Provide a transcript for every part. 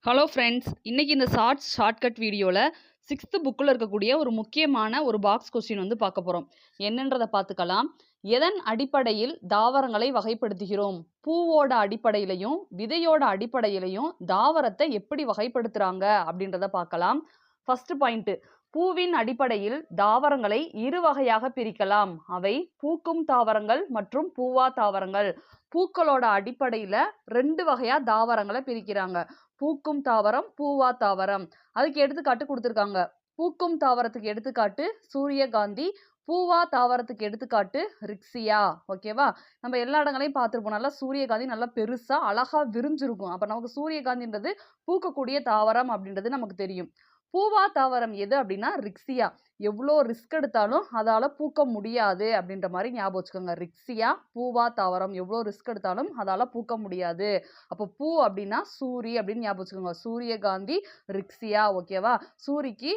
Hello friends, இன்னைக்கு இந்த shortcut வீடியோவில் 6th புக்கில் இருக்கக்கூடிய ஒரு முக்கியமான ஒரு பாக்ஸ் கொஸ்டின் வந்து பார்க்க போகிறோம். என்னன்றதை பார்த்துக்கலாம். எதன் அடிப்படையில் தாவரங்களை வகைப்படுத்துகிறோம்? பூவோட அடிப்படையிலையும் விதையோட அடிப்படையிலையும் தாவரத்தை எப்படி வகைப்படுத்துகிறாங்க அப்படின்றத பார்க்கலாம். ஃபர்ஸ்ட் பாயிண்ட், பூவின் அடிப்படையில் தாவரங்களை இரு வகையாக பிரிக்கலாம். அவை பூக்கும் தாவரங்கள் மற்றும் பூவா தாவரங்கள். பூக்களோட அடிப்படையில 2 வகையா தாவரங்களை பிரிக்கிறாங்க. பூக்கும் தாவரம், பூவா தாவரம். அதுக்கு எடுத்துக்காட்டு கொடுத்துருக்காங்க. பூக்கும் தாவரத்துக்கு எடுத்துக்காட்டு சூரியகாந்தி, பூவா தாவரத்துக்கு எடுத்துக்காட்டு ரிக்ஸியா. ஓகேவா? நம்ம எல்லா இடங்களையும் பார்த்துருப்போம். நல்லா சூரியகாந்தி நல்லா பெருசா அழகா விரிஞ்சிருக்கும். அப்ப நமக்கு சூரியகாந்தின்றது பூக்கக்கூடிய தாவரம் அப்படின்றது நமக்கு தெரியும். பூவா தாவரம் எது அப்படின்னா ரிக்ஸியா. எவ்வளோ ரிஸ்க் எடுத்தாலும் அதால பூக்க முடியாது அப்படின்ற மாதிரி ஞாபகம் வச்சுக்கோங்க. ரிக்ஸியா பூவா தாவரம், எவ்வளோ ரிஸ்க் எடுத்தாலும் அதால பூக்க முடியாது. அப்போ பூ அப்படின்னா சூரி அப்படின்னு ஞாபகம் வச்சுக்கோங்க. சூரியகாந்தி, ரிக்ஸியா. ஓகேவா? சூரிக்கு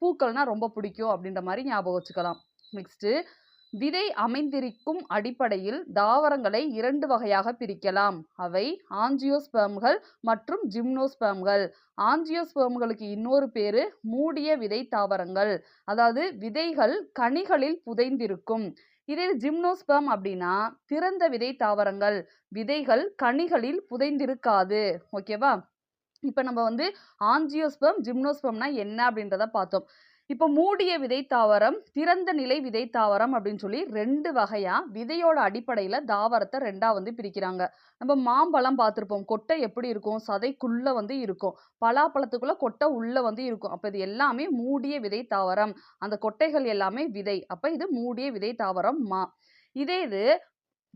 பூக்கள்னா ரொம்ப பிடிக்கும் அப்படின்ற மாதிரி ஞாபகம் வச்சுக்கலாம். நெக்ஸ்ட், விதை அமைந்திருக்கும் அடிப்படையில் தாவரங்களை 2 வகையாக பிரிக்கலாம். அவை ஆஞ்சியோஸ்பெர்ம்கள் மற்றும் ஜிம்னோஸ்பெர்ம்கள். ஆஞ்சியோஸ்பெர்ம்களுக்கு இன்னொரு பேரு மூடிய விதை தாவரங்கள். அதாவது விதைகள் கனிகளில் புதைந்திருக்கும். இதே ஜிம்னோஸ்பெர்ம் அப்படின்னா திறந்த விதை தாவரங்கள். விதைகள் கனிகளில் புதைந்திருக்காது. ஓகேவா? இப்ப நம்ம வந்து ஆஞ்சியோஸ்பெர்ம், ஜிம்னோஸ்பெர்ம்னா என்ன அப்படின்றத பார்த்தோம். இப்போ மூடிய விதை தாவரம், திறந்த நிலை விதை தாவரம் அப்படின்னு சொல்லி 2 வகையா விதையோட அடிப்படையில தாவரத்தை 2ஆ வந்து பிரிக்கிறாங்க. நம்ம மாம்பழம் பார்த்துருப்போம். கொட்டை எப்படி இருக்கும்? சதைக்குள்ள வந்து இருக்கும். பலாப்பழத்துக்குள்ள கொட்டை உள்ள வந்து இருக்கும். அப்ப இது எல்லாமே மூடிய விதை தாவரம். அந்த கொட்டைகள் எல்லாமே விதை. அப்ப இது மூடிய விதை தாவரம் மா. இதே இது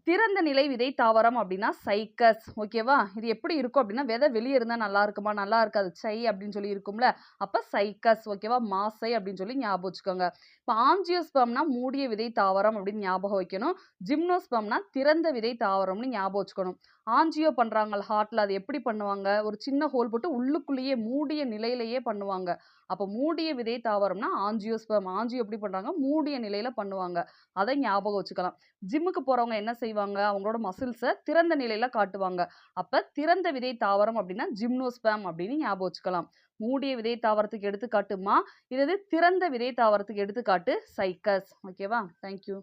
திறந்த நிலை விதை தாவரம் அப்படின்னா சைக்கஸ். ஓகேவா? இது எப்படி இருக்கும் அப்படின்னா விதை வெளியே இருந்தா நல்லா இருக்குமா? நல்லா இருக்காது. சை அப்படின்னு சொல்லி இருக்கும்ல. அப்ப சைக்கஸ். ஓகேவா? மாசை அப்படின்னு சொல்லி ஞாபகம் வச்சுக்கோங்க. இப்போ ஆஞ்சியோஸ்பெர்ம்னா மூடிய விதை தாவரம் அப்படின்னு ஞாபகம் வைக்கணும். ஜிம்னோஸ்பெர்ம்னா திறந்த விதை தாவரம்னு ஞாபகம் வச்சுக்கணும். ஆஞ்சியோ பண்றாங்க ஹார்ட்ல, அது எப்படி பண்ணுவாங்க? ஒரு சின்ன ஹோல் போட்டு உள்ளுக்குள்ளேயே மூடிய நிலையிலேயே பண்ணுவாங்க. அப்போ மூடிய விதை தாவரம்னா ஆஞ்சியோஸ்பெர்ம். ஆஞ்சியோ எப்படி பண்றாங்க? மூடிய நிலையில பண்ணுவாங்க. அதை ஞாபகம் வச்சுக்கலாம். ஜிம்முக்கு போறவங்க என்ன செய்வாங்க? அவங்களோட மசில்ஸை திறந்த நிலையில காட்டுவாங்க. அப்ப திறந்த விதை தாவரம் அப்படின்னா ஜிம்னோஸ்பெர்ம் அப்படின்னு ஞாபகம் வச்சுக்கலாம். மூடிய விதை தாவரத்துக்கு எடுத்துக்காட்டுமா, இது திறந்த விதை தாவரத்துக்கு எடுத்துக்காட்டு சைக்கஸ். ஓகேவா? தேங்க்யூ.